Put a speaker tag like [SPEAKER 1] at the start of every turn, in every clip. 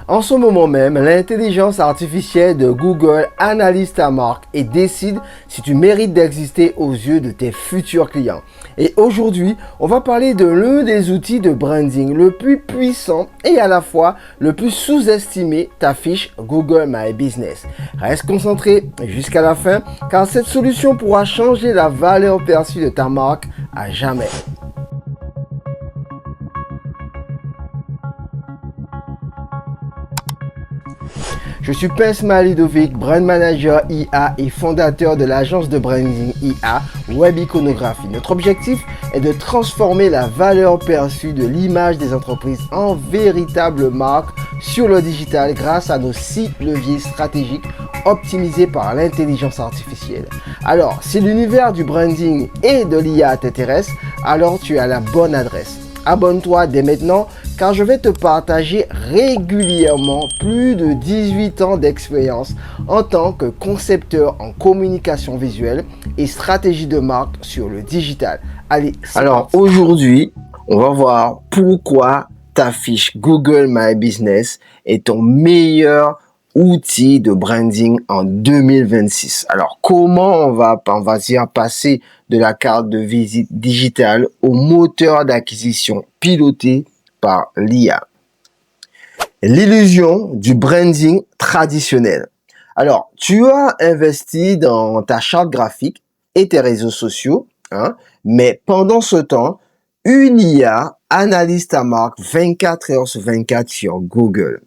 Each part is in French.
[SPEAKER 1] En ce moment même, l'intelligence artificielle de Google analyse ta marque et décide si tu mérites d'exister aux yeux de tes futurs clients. Et aujourd'hui, on va parler de l'un des outils de branding le plus puissant et à la fois le plus sous-estimé, ta fiche Google My Business. Reste concentré jusqu'à la fin car cette solution pourra changer la valeur perçue de ta marque à jamais. Je suis Pensma Ludovic, brand manager IA et fondateur de l'agence de branding IA Web Iconographie. Notre objectif est de transformer la valeur perçue de l'image des entreprises en véritable marque sur le digital grâce à nos 6 leviers stratégiques optimisés par l'intelligence artificielle. Alors, si l'univers du branding et de l'IA t'intéresse, alors tu es à la bonne adresse. Abonne-toi dès maintenant car je vais te partager régulièrement plus de 18 ans d'expérience en tant que concepteur en communication visuelle et stratégie de marque sur le digital. Allez, alors aujourd'hui, on va voir pourquoi ta fiche Google My Business est ton meilleur outil de branding en 2026. Alors, comment on va dire passer de la carte de visite digitale au moteur d'acquisition piloté par l'IA? L'illusion du branding traditionnel. Alors, tu as investi dans ta charte graphique et tes réseaux sociaux, mais pendant ce temps, une IA analyse ta marque 24 heures sur 24 sur Google.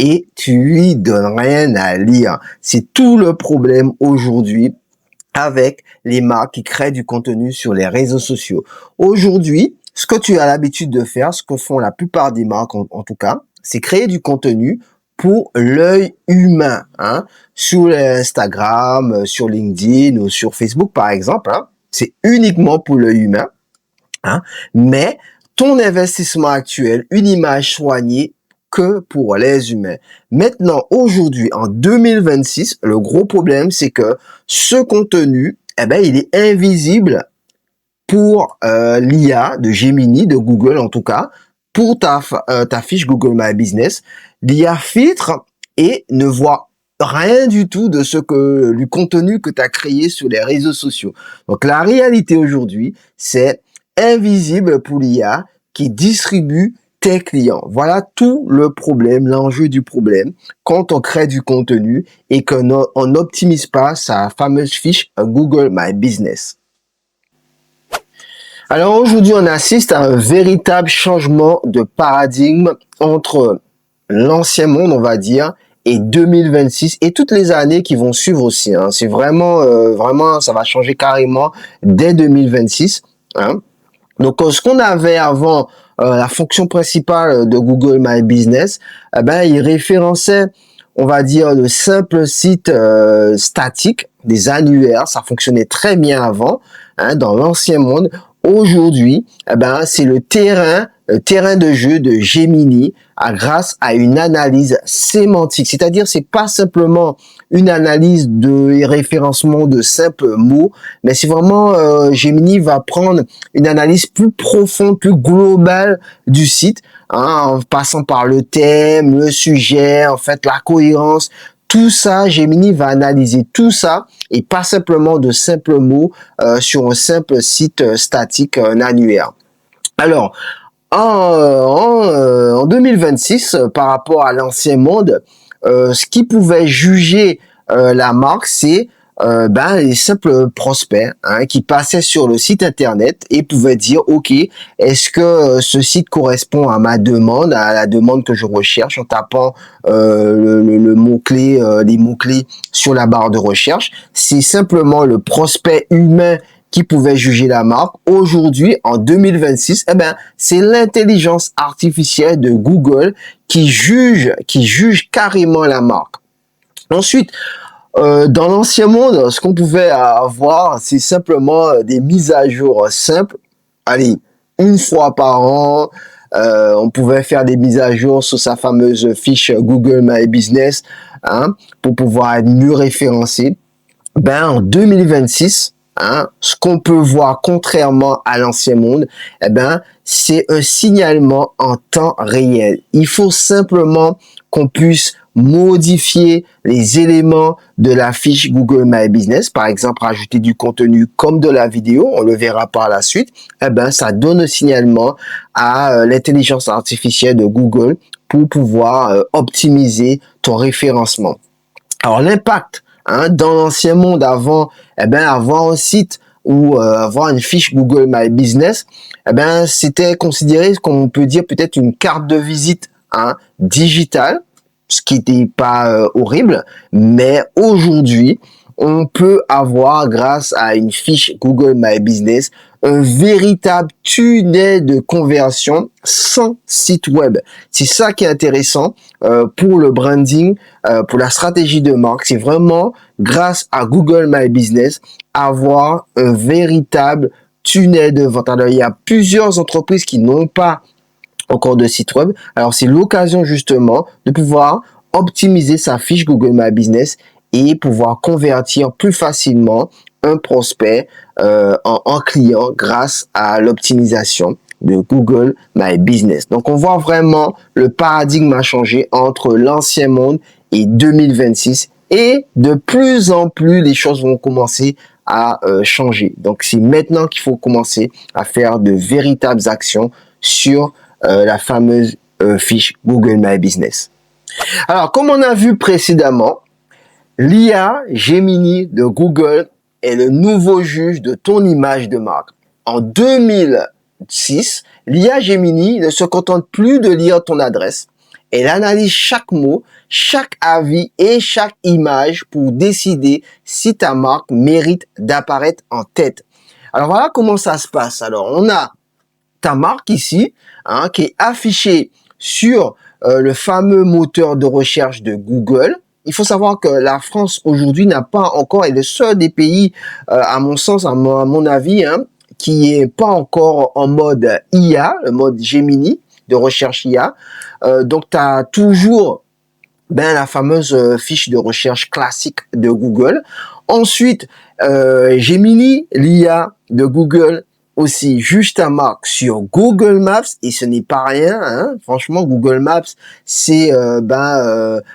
[SPEAKER 1] Et tu lui donnes rien à lire. C'est tout le problème aujourd'hui avec les marques qui créent du contenu sur les réseaux sociaux. Aujourd'hui, ce que tu as l'habitude de faire, ce que font la plupart des marques en tout cas, c'est créer du contenu pour l'œil humain, sur Instagram, sur LinkedIn ou sur Facebook par exemple. C'est uniquement pour l'œil humain. Mais ton investissement actuel, une image soignée, que pour les humains. Maintenant, aujourd'hui, en 2026, le gros problème, c'est que ce contenu, il est invisible pour l'IA de Gemini, de Google en tout cas, pour ta fiche Google My Business. L'IA filtre et ne voit rien du tout de du contenu que tu as créé sur les réseaux sociaux. Donc, la réalité aujourd'hui, c'est invisible pour l'IA qui distribue tes clients. Voilà tout le problème, l'enjeu du problème quand on crée du contenu et qu'on n'optimise pas sa fameuse fiche Google My Business. Alors aujourd'hui, on assiste à un véritable changement de paradigme entre l'ancien monde, on va dire, et 2026 et toutes les années qui vont suivre aussi. C'est vraiment, ça va changer carrément dès 2026. Donc, ce qu'on avait avant, la fonction principale de Google My Business, il référençait, on va dire, de simples sites statiques, des annuaires. Ça fonctionnait très bien avant, dans l'ancien monde. Aujourd'hui, c'est le terrain de jeu de Gemini grâce à une analyse sémantique. C'est-à-dire, c'est pas simplement une analyse de référencement de simples mots, mais c'est vraiment Gemini va prendre une analyse plus profonde, plus globale du site, en passant par le thème, le sujet, en fait, la cohérence. Tout ça, Gemini va analyser tout ça et pas simplement de simples mots sur un simple site statique, un annuaire. Alors, en 2026, par rapport à l'ancien monde, ce qui pouvait juger la marque, c'est les simples prospects qui passaient sur le site internet et pouvaient dire ok, est-ce que ce site correspond à ma demande, à la demande que je recherche en tapant le mot-clé, les mots-clés sur la barre de recherche. C'est simplement le prospect humain qui pouvait juger la marque. Aujourd'hui, en 2026, c'est l'intelligence artificielle de Google qui juge carrément la marque. Ensuite, dans l'ancien monde, ce qu'on pouvait avoir, c'est simplement des mises à jour simples. Allez, une fois par an, on pouvait faire des mises à jour sur sa fameuse fiche Google My Business, pour pouvoir être mieux référencé. En 2026, ce qu'on peut voir contrairement à l'ancien monde, c'est un signalement en temps réel. Il faut simplement qu'on puisse modifier les éléments de la fiche Google My Business, par exemple rajouter du contenu comme de la vidéo, on le verra par la suite, eh ben ça donne un signalement à l'intelligence artificielle de Google pour pouvoir optimiser ton référencement. Alors l'impact dans l'ancien monde avant, avoir un site ou avoir une fiche Google My Business, c'était considéré, comme on peut dire, peut-être une carte de visite digitale, ce qui n'était pas horrible, mais aujourd'hui, on peut avoir, grâce à une fiche Google My Business, un véritable tunnel de conversion sans site web. C'est ça qui est intéressant pour le branding, pour la stratégie de marque. C'est vraiment, grâce à Google My Business, avoir un véritable tunnel de vente. Alors, il y a plusieurs entreprises qui n'ont pas encore de site web. Alors, c'est l'occasion justement de pouvoir optimiser sa fiche Google My Business et pouvoir convertir plus facilement un prospect en client grâce à l'optimisation de Google My Business. Donc, on voit vraiment le paradigme a changé entre l'ancien monde et 2026 et de plus en plus, les choses vont commencer à changer. Donc, c'est maintenant qu'il faut commencer à faire de véritables actions sur la fameuse fiche Google My Business. Alors, comme on a vu précédemment, l'IA Gemini de Google est le nouveau juge de ton image de marque. En 2006, l'IA Gemini ne se contente plus de lire ton adresse. Elle analyse chaque mot, chaque avis et chaque image pour décider si ta marque mérite d'apparaître en tête. Alors voilà comment ça se passe. Alors on a ta marque ici, qui est affichée sur le fameux moteur de recherche de Google. Il faut savoir que la France aujourd'hui n'a pas encore, est le seul des pays, à mon sens, à mon avis, qui est pas encore en mode IA, le mode Gemini de recherche IA. Donc tu as toujours la fameuse fiche de recherche classique de Google. Ensuite, Gemini, l'IA de Google, aussi juge ta marque sur Google Maps et ce n'est pas rien. Franchement, Google Maps, c'est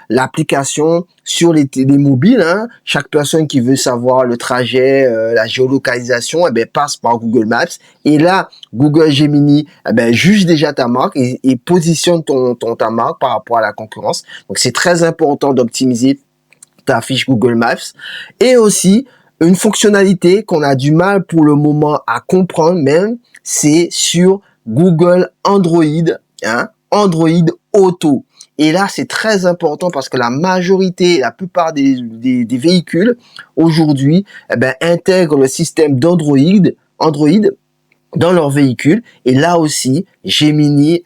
[SPEAKER 1] l'application sur les mobiles. Chaque personne qui veut savoir le trajet, la géolocalisation, passe par Google Maps. Et là, Google Gemini juge déjà ta marque et positionne ta marque par rapport à la concurrence. Donc, c'est très important d'optimiser ta fiche Google Maps. Et aussi, une fonctionnalité qu'on a du mal pour le moment à comprendre même, c'est sur Google Android, Android Auto. Et là, c'est très important parce que la plupart des véhicules aujourd'hui, intègrent le système Android dans leur véhicule. Et là aussi, Gemini,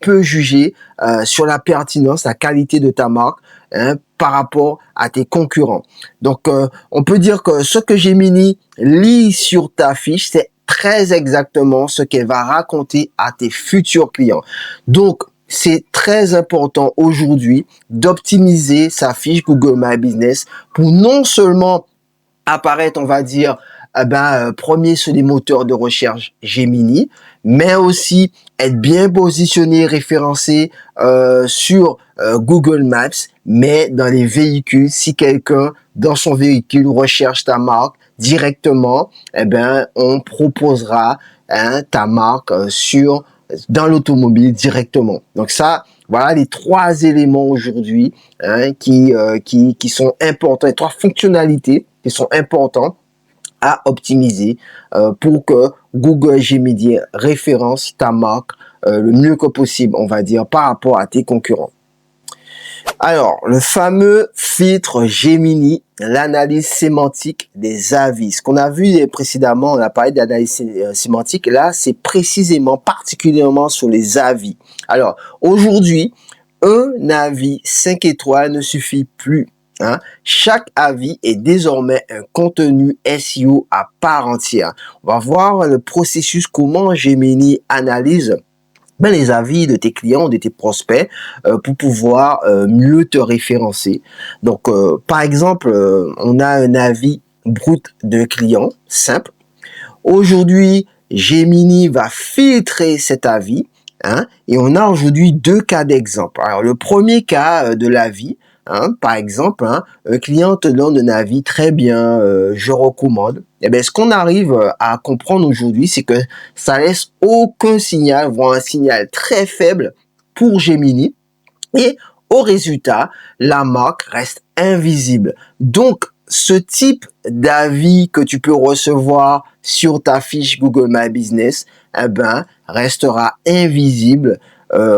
[SPEAKER 1] peut juger sur la pertinence, la qualité de ta marque, par rapport à tes concurrents. Donc, on peut dire que ce que Gemini lit sur ta fiche, c'est très exactement ce qu'elle va raconter à tes futurs clients. Donc, c'est très important aujourd'hui d'optimiser sa fiche Google My Business pour non seulement apparaître, on va dire, premier sur les moteurs de recherche Gemini, mais aussi être bien positionné, référencé sur Google Maps, mais dans les véhicules, si quelqu'un dans son véhicule recherche ta marque directement, on proposera ta marque dans l'automobile directement. Donc ça, voilà les 3 éléments aujourd'hui qui sont importants, les 3 fonctionnalités qui sont importantes à optimiser pour que Google Gemini référence ta marque le mieux que possible, on va dire, par rapport à tes concurrents. Alors, le fameux filtre Gemini, l'analyse sémantique des avis. Ce qu'on a vu précédemment, on a parlé d'analyse sémantique. Là, c'est particulièrement sur les avis. Alors, aujourd'hui, un avis 5 étoiles ne suffit plus. Chaque avis est désormais un contenu SEO à part entière. On va voir le processus, comment Gemini analyse les avis de tes clients, de tes prospects, pour pouvoir mieux te référencer. Donc, par exemple, on a un avis brut de client simple. Aujourd'hui, Gemini va filtrer cet avis hein, et on a aujourd'hui deux cas d'exemple. Alors, le premier cas de l'avis, hein, par exemple, hein, un client te donne un avis très bien, je recommande. Eh bien, ce qu'on arrive à comprendre aujourd'hui, c'est que ça laisse aucun signal, voire un signal très faible pour Gemini. Et au résultat, la marque reste invisible. Donc, ce type d'avis que tu peux recevoir sur ta fiche Google My Business, eh ben, restera invisible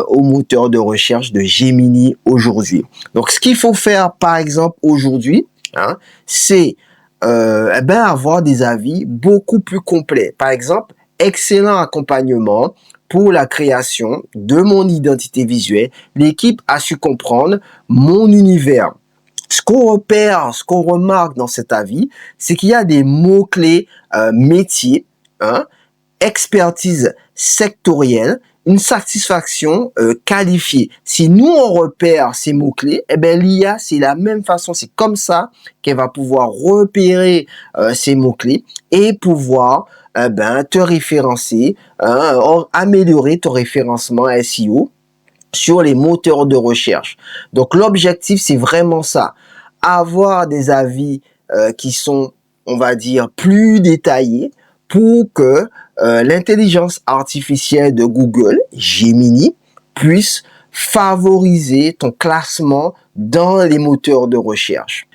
[SPEAKER 1] au moteur de recherche de Gemini aujourd'hui. Donc, ce qu'il faut faire, par exemple, aujourd'hui, hein, c'est eh ben, avoir des avis beaucoup plus complets. Par exemple, excellent accompagnement pour la création de mon identité visuelle. L'équipe a su comprendre mon univers. Ce qu'on repère, ce qu'on remarque dans cet avis, c'est qu'il y a des mots-clés métiers, hein, expertise sectorielle, une satisfaction qualifiée. Si nous, on repère ces mots-clés, eh ben, l'IA, c'est la même façon. C'est comme ça qu'elle va pouvoir repérer ces mots-clés et pouvoir ben, te référencer, hein, améliorer ton référencement SEO sur les moteurs de recherche. Donc, l'objectif, c'est vraiment ça. Avoir des avis qui sont, on va dire, plus détaillés pour que l'intelligence artificielle de Google, Gemini, puisse favoriser ton classement dans les moteurs de recherche.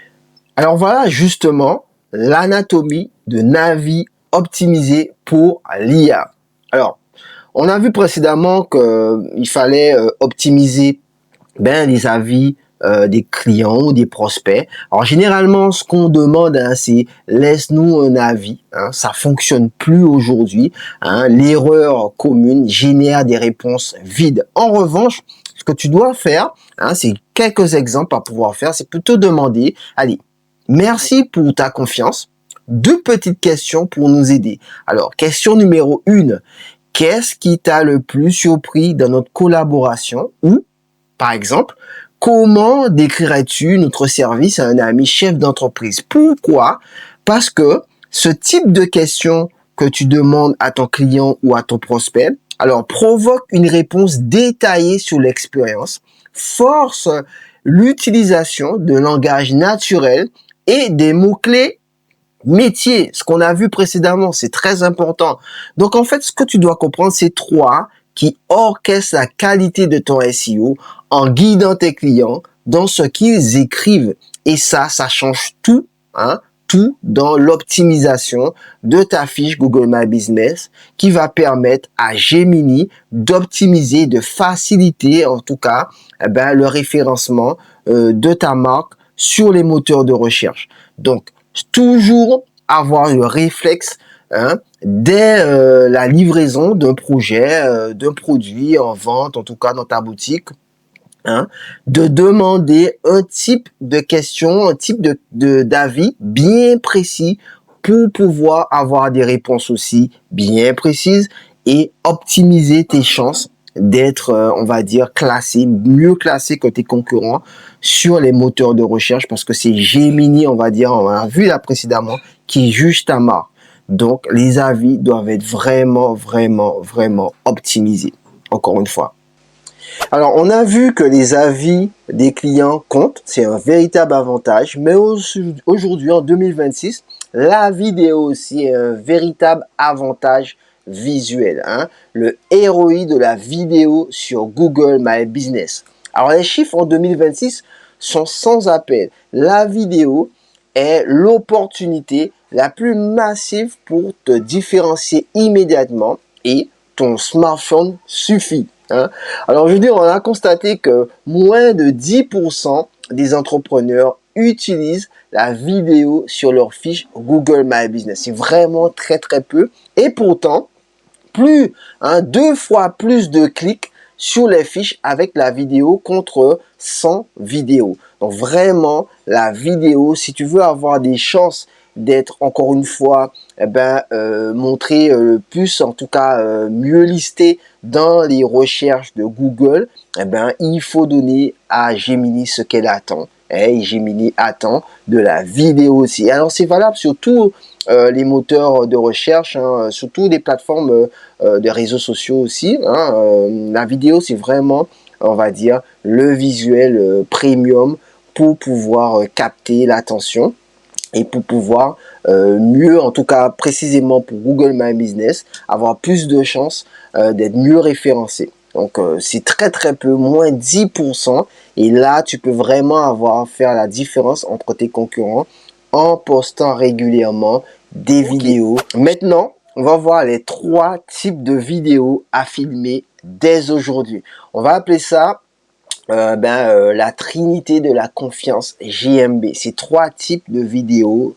[SPEAKER 1] Alors voilà justement l'anatomie de Navi optimisé pour l'IA. Alors, on a vu précédemment qu'il fallait optimiser ben, les avis des clients ou des prospects. Alors généralement, ce qu'on demande, hein, c'est laisse-nous un avis. Hein, ça fonctionne plus aujourd'hui. Hein, l'erreur commune génère des réponses vides. En revanche, ce que tu dois faire, hein, c'est quelques exemples à pouvoir faire. C'est plutôt demander, allez, merci pour ta confiance. Deux petites questions pour nous aider. Alors, question numéro 1. Qu'est-ce qui t'a le plus surpris dans notre collaboration? Ou, par exemple, comment décrirais-tu notre service à un ami chef d'entreprise? Pourquoi? Parce que ce type de questions que tu demandes à ton client ou à ton prospect, alors provoque une réponse détaillée sur l'expérience, force l'utilisation de langage naturel et des mots-clés métier, ce qu'on a vu précédemment, c'est très important. Donc, en fait, ce que tu dois comprendre, c'est toi qui orchestre la qualité de ton SEO en guidant tes clients dans ce qu'ils écrivent. Et ça change tout, hein, tout dans l'optimisation de ta fiche Google My Business qui va permettre à Gemini d'optimiser, de faciliter, en tout cas, eh ben, le référencement de ta marque sur les moteurs de recherche. Donc, toujours avoir le réflexe, hein, dès la livraison d'un projet, d'un produit en vente, en tout cas dans ta boutique, hein, de demander un type de question, un type d'avis bien précis pour pouvoir avoir des réponses aussi bien précises et optimiser tes chances d'être, on va dire, classé, mieux classé que tes concurrents sur les moteurs de recherche parce que c'est Gemini, on va dire, on a vu là précédemment, qui juge ta marque. Donc, les avis doivent être vraiment, vraiment, vraiment optimisés. Encore une fois. Alors, on a vu que les avis des clients comptent, c'est un véritable avantage, mais aujourd'hui, en 2026, la vidéo aussi est un véritable avantage visuel, hein, le ROI de la vidéo sur Google My Business. Alors, les chiffres en 2026 sont sans appel. La vidéo est l'opportunité la plus massive pour te différencier immédiatement et ton smartphone suffit. Hein. Alors aujourd'hui, on a constaté que moins de 10% des entrepreneurs utilisent la vidéo sur leur fiche Google My Business. C'est vraiment très très peu. Et pourtant, plus, hein, 2 fois plus de clics sur les fiches avec la vidéo contre 100 vidéos. Donc vraiment, la vidéo, si tu veux avoir des chances d'être encore une fois montré le plus, en tout cas mieux listé dans les recherches de Google, il faut donner à Gemini ce qu'elle attend. Et Gemini attend de la vidéo aussi. Alors, c'est valable sur tous les moteurs de recherche, hein, sur toutes les plateformes de réseaux sociaux aussi. Hein. La vidéo, c'est vraiment, on va dire, le visuel premium pour pouvoir capter l'attention et pour pouvoir mieux, en tout cas précisément pour Google My Business, avoir plus de chances d'être mieux référencé. Donc c'est très très peu, moins 10%. Et là, tu peux vraiment faire la différence entre tes concurrents en postant régulièrement des vidéos. Maintenant, on va voir les 3 types de vidéos à filmer dès aujourd'hui. On va appeler ça la trinité de la confiance, JMB. Ces 3 types de vidéos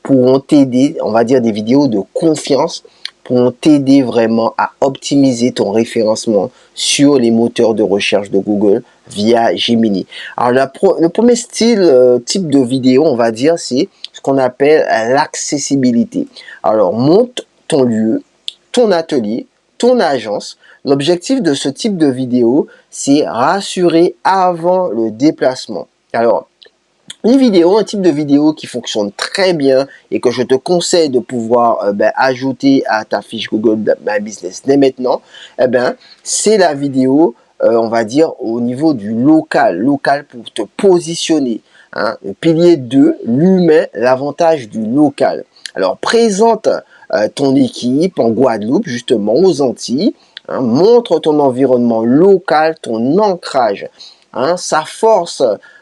[SPEAKER 1] pourront t'aider, on va dire des vidéos de confiance, pourront t'aider vraiment à optimiser ton référencement sur les moteurs de recherche de Google via Gemini. Alors le premier type de vidéo, on va dire, c'est ce qu'on appelle l'accessibilité. Alors monte ton lieu, ton atelier, ton agence. L'objectif de ce type de vidéo, c'est rassurer avant le déplacement. Alors, un type de vidéo qui fonctionne très bien et que je te conseille de pouvoir ajouter à ta fiche Google My Business dès maintenant, c'est la vidéo, on va dire, au niveau du local pour te positionner. Hein. Le pilier 2, l'humain, l'avantage du local. Alors, présente ton équipe en Guadeloupe, justement, aux Antilles. Hein, montre ton environnement local, ton ancrage. Hein,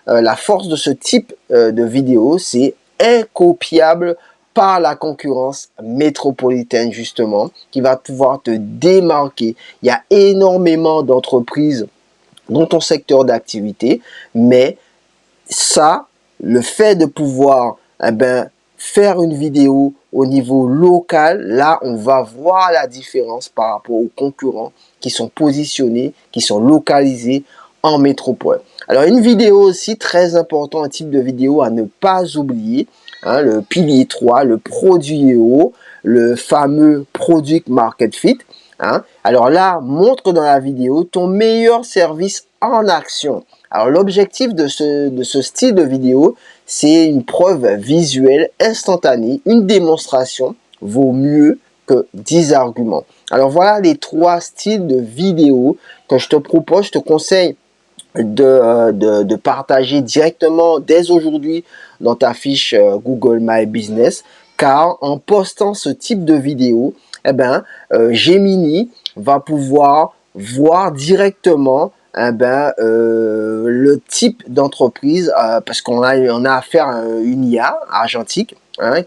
[SPEAKER 1] la force de ce type de vidéo, c'est incopiable par la concurrence métropolitaine, justement, qui va pouvoir te démarquer. Il y a énormément d'entreprises dans ton secteur d'activité, mais ça, le fait de pouvoir faire une vidéo au niveau local, là, on va voir la différence par rapport aux concurrents qui sont positionnés, qui sont localisés en métropole. Alors, une vidéo aussi très important, un type de vidéo à ne pas oublier, hein, le pilier 3, le produit haut, le fameux Product Market Fit. Hein. Alors là, montre dans la vidéo ton meilleur service en action. Alors l'objectif de ce style de vidéo, c'est une preuve visuelle instantanée, une démonstration vaut mieux que 10 arguments. Alors voilà les 3 styles de vidéos que je te propose, je te conseille de partager directement dès aujourd'hui dans ta fiche Google My Business, car en postant ce type de vidéo, Gemini va pouvoir voir directement le type d'entreprise parce qu'on a affaire à une IA argentique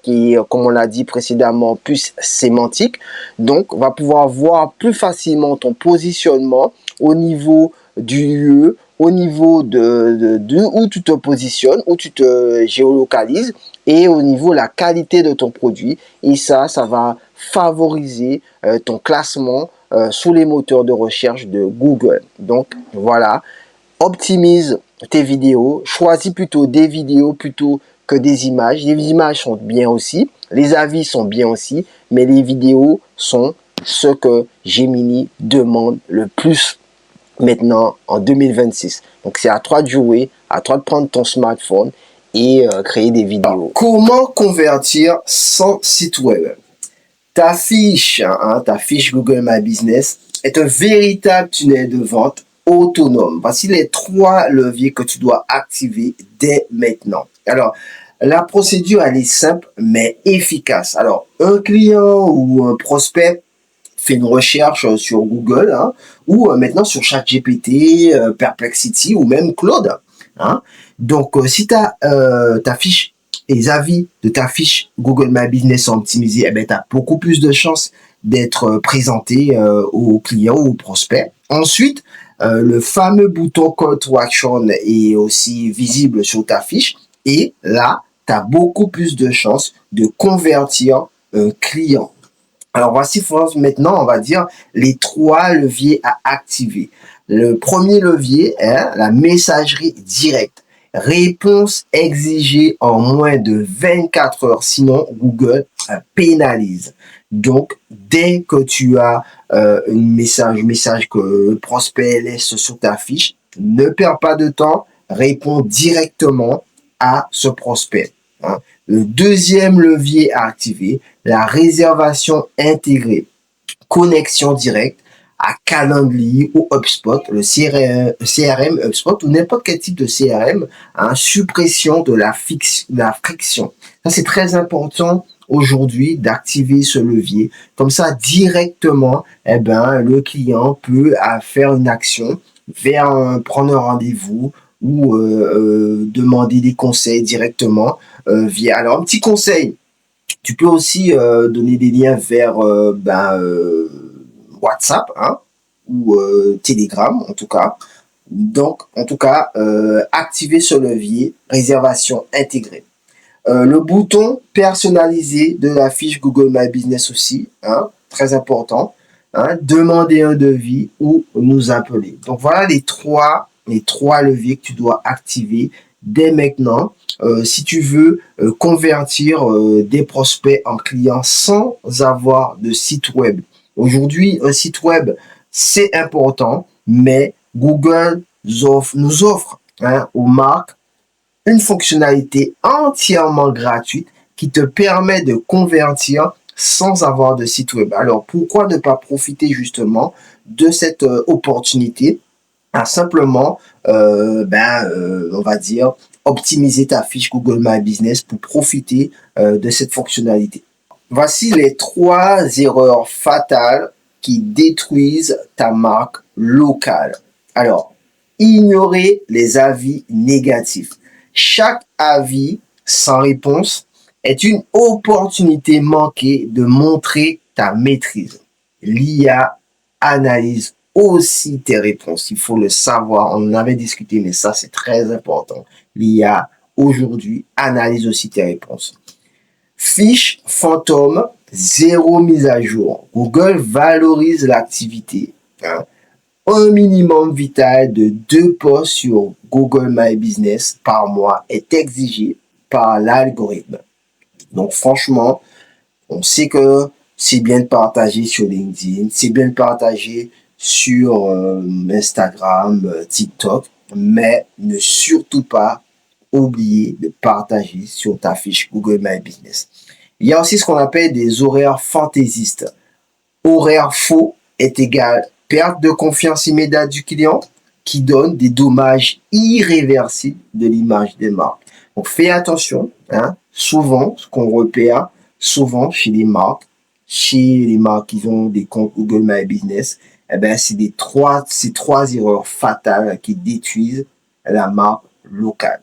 [SPEAKER 1] qui, comme on l'a dit précédemment, plus sémantique. Donc, on va pouvoir voir plus facilement ton positionnement au niveau du lieu, au niveau de où tu te positionnes, où tu te géolocalises et au niveau de la qualité de ton produit. Et ça va favoriser ton classement sous les moteurs de recherche de Google. Donc, voilà, optimise tes vidéos, choisis plutôt des vidéos plutôt que des images. Les images sont bien aussi, les avis sont bien aussi, mais les vidéos sont ce que Gemini demande le plus maintenant en 2026. Donc c'est à toi de jouer, à toi de prendre ton smartphone et créer des vidéos. Alors, comment convertir sans site web? Ta fiche Google My Business est un véritable tunnel de vente autonome. Voici les 3 leviers que tu dois activer dès maintenant. Alors, la procédure, elle est simple mais efficace. Alors, un client ou un prospect fait une recherche sur Google ou maintenant sur ChatGPT, Perplexity ou même Claude. Hein. Donc, si ta fiche et les avis de ta fiche Google My Business sont optimisés, tu as beaucoup plus de chances d'être présenté aux clients ou aux prospects. Ensuite, le fameux bouton Call to Action est aussi visible sur ta fiche et là, tu as beaucoup plus de chances de convertir un client. Alors voici maintenant, on va dire, les 3 leviers à activer. Le premier levier est la messagerie directe. Réponse exigée en moins de 24 heures, sinon Google pénalise. Donc, dès que tu as un message que le prospect laisse sur ta fiche, ne perds pas de temps, répond directement à ce prospect. Hein. Le deuxième levier à activer, la réservation intégrée, connexion directe à Calendly ou HubSpot, le CRM HubSpot ou n'importe quel type de CRM, hein, suppression de la friction. Ça, c'est très important aujourd'hui d'activer ce levier. Comme ça, directement, le client peut faire une action vers prendre un rendez-vous ou demander des conseils directement via. Alors, un petit conseil, tu peux aussi donner des liens vers WhatsApp, hein, ou Telegram en tout cas. Donc, en tout cas, activer ce levier, réservation intégrée. Le bouton personnalisé de la fiche Google My Business aussi, hein, très important. Hein, demander un devis ou nous appeler. Donc, voilà les trois leviers que tu dois activer dès maintenant si tu veux convertir des prospects en clients sans avoir de site web. Aujourd'hui, un site web, c'est important, mais Google nous offre hein, aux marques une fonctionnalité entièrement gratuite qui te permet de convertir sans avoir de site web. Alors, pourquoi ne pas profiter justement de cette opportunité à simplement, on va dire, optimiser ta fiche Google My Business pour profiter de cette fonctionnalité. Voici les 3 erreurs fatales qui détruisent ta marque locale. Alors, ignorer les avis négatifs. Chaque avis sans réponse est une opportunité manquée de montrer ta maîtrise. L'IA analyse aussi tes réponses. Il faut le savoir. On en avait discuté, mais ça, c'est très important. L'IA, aujourd'hui, analyse aussi tes réponses. Fiche fantôme, 0 mise à jour. Google valorise l'activité. Hein. Un minimum vital de 2 posts sur Google My Business par mois est exigé par l'algorithme. Donc, franchement, on sait que c'est bien de partager sur LinkedIn, c'est bien de partager sur Instagram, TikTok, mais ne surtout pas oublier de partager sur ta fiche Google My Business. Il y a aussi ce qu'on appelle des horaires fantaisistes. Horaire faux est égal perte de confiance immédiate du client qui donne des dommages irréversibles de l'image des marques. Donc, fais attention. Hein, souvent, ce qu'on repère, souvent chez les marques qui ont des comptes Google My Business, c'est ces trois erreurs fatales qui détruisent la marque locale.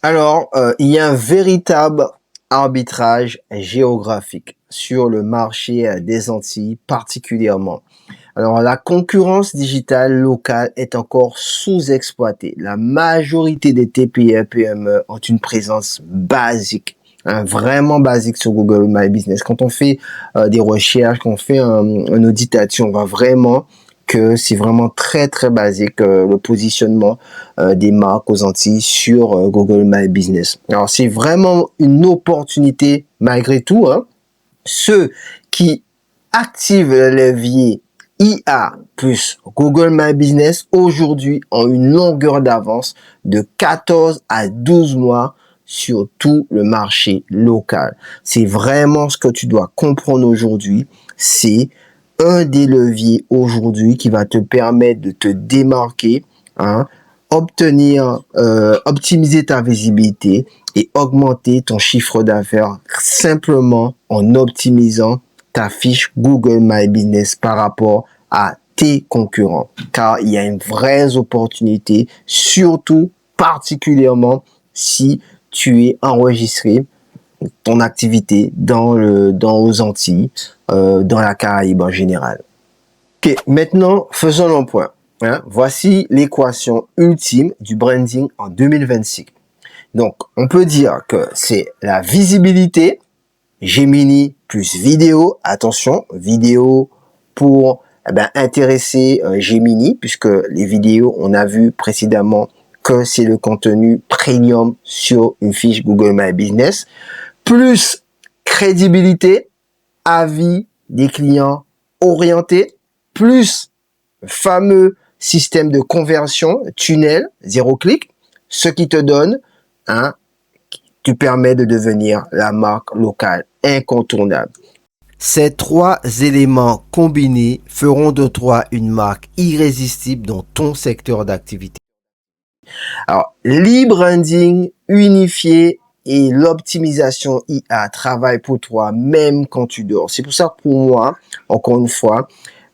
[SPEAKER 1] Alors, il y a un véritable arbitrage géographique sur le marché des Antilles particulièrement. Alors, la concurrence digitale locale est encore sous-exploitée. La majorité des TPE PME ont une présence basique, hein, vraiment basique sur Google My Business. Quand on fait des recherches, quand on fait un audit là-dessus, on voit vraiment que c'est vraiment très très basique le positionnement des marques aux Antilles sur Google My Business. Alors, c'est vraiment une opportunité malgré tout. Hein. Ceux qui activent le levier IA plus Google My Business aujourd'hui ont une longueur d'avance de 14 à 12 mois sur tout le marché local. C'est vraiment ce que tu dois comprendre aujourd'hui. C'est un des leviers aujourd'hui qui va te permettre de te démarquer, hein, optimiser ta visibilité et augmenter ton chiffre d'affaires simplement en optimisant ta fiche Google My Business par rapport à tes concurrents. Car il y a une vraie opportunité, surtout particulièrement si tu es enregistré ton activité dans aux Antilles, dans la Caraïbe en général. Ok, maintenant faisons le point. Hein, voici l'équation ultime du branding en 2026. Donc, on peut dire que c'est la visibilité, Gemini plus vidéo. Attention, vidéo pour intéresser Gemini, puisque les vidéos, on a vu précédemment que c'est le contenu premium sur une fiche Google My Business, plus crédibilité, avis des clients orientés, plus le fameux système de conversion, tunnel, 0 clic, ce qui te donne, tu permets de devenir la marque locale incontournable. Ces 3 éléments combinés feront de toi une marque irrésistible dans ton secteur d'activité. Alors, l'e-branding unifié et l'optimisation IA travaillent pour toi même quand tu dors. C'est pour ça que pour moi, encore une fois,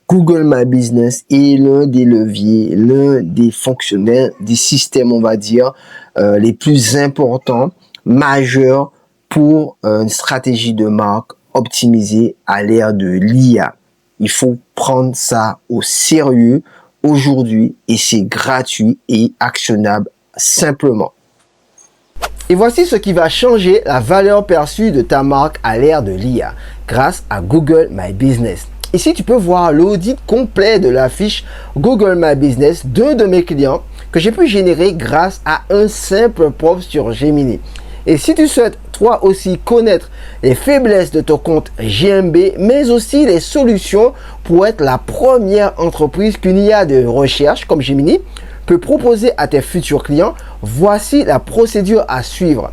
[SPEAKER 1] Google My Business est l'un des leviers, l'un des fonctionnels, des systèmes, on va dire, les plus importants, majeurs pour une stratégie de marque optimisée à l'ère de l'IA. Il faut prendre ça au sérieux aujourd'hui et c'est gratuit et actionnable simplement. Et voici ce qui va changer la valeur perçue de ta marque à l'ère de l'IA grâce à Google My Business. Ici, tu peux voir l'audit complet de la fiche Google My Business d'un de mes clients que j'ai pu générer grâce à un simple prompt sur Gemini. Et si tu souhaites toi aussi connaître les faiblesses de ton compte GMB, mais aussi les solutions pour être la première entreprise qu'une IA de recherche comme Gemini peut proposer à tes futurs clients, voici la procédure à suivre.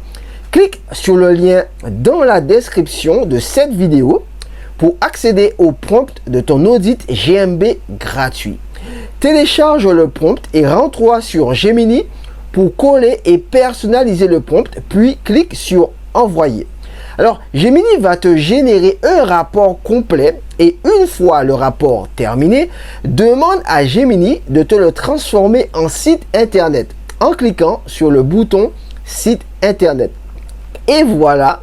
[SPEAKER 1] Clique sur le lien dans la description de cette vidéo pour accéder au prompt de ton audit GMB gratuit. Télécharge le prompt et rends-toi sur Gemini pour coller et personnaliser le prompt, puis clique sur envoyer. Alors, Gemini va te générer un rapport complet et une fois le rapport terminé, demande à Gemini de te le transformer en site internet en cliquant sur le bouton site internet. Et voilà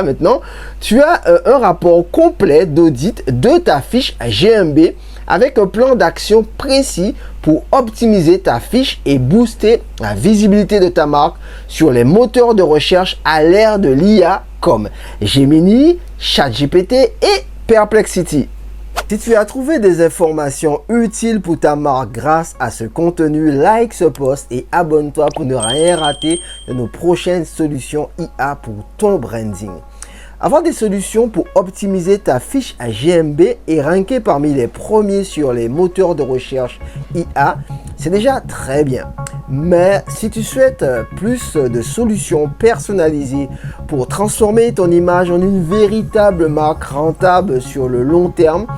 [SPEAKER 1] maintenant, tu as un rapport complet d'audit de ta fiche GMB avec un plan d'action précis pour optimiser ta fiche et booster la visibilité de ta marque sur les moteurs de recherche à l'ère de l'IA comme Gemini, ChatGPT et Perplexity. Si tu as trouvé des informations utiles pour ta marque grâce à ce contenu, like ce post et abonne-toi pour ne rien rater de nos prochaines solutions IA pour ton branding. Avoir des solutions pour optimiser ta fiche à GMB et ranker parmi les premiers sur les moteurs de recherche IA, c'est déjà très bien. Mais si tu souhaites plus de solutions personnalisées pour transformer ton image en une véritable marque rentable sur le long terme,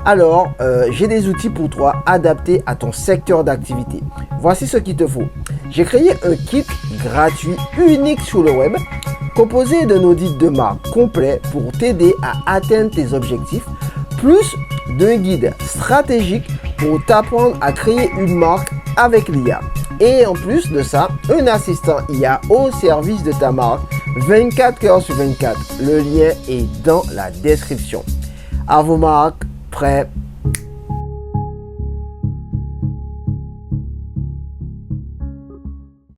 [SPEAKER 1] alors j'ai des outils pour toi adaptés à ton secteur d'activité. Voici ce qu'il te faut. J'ai créé un kit gratuit unique sur le web composé d'un audit de marque complet pour t'aider à atteindre tes objectifs, plus d'un guide stratégique pour t'apprendre à créer une marque avec l'IA. Et en plus de ça, un assistant IA au service de ta marque 24 heures sur 24. Le lien est dans la description. À vos marques, prêts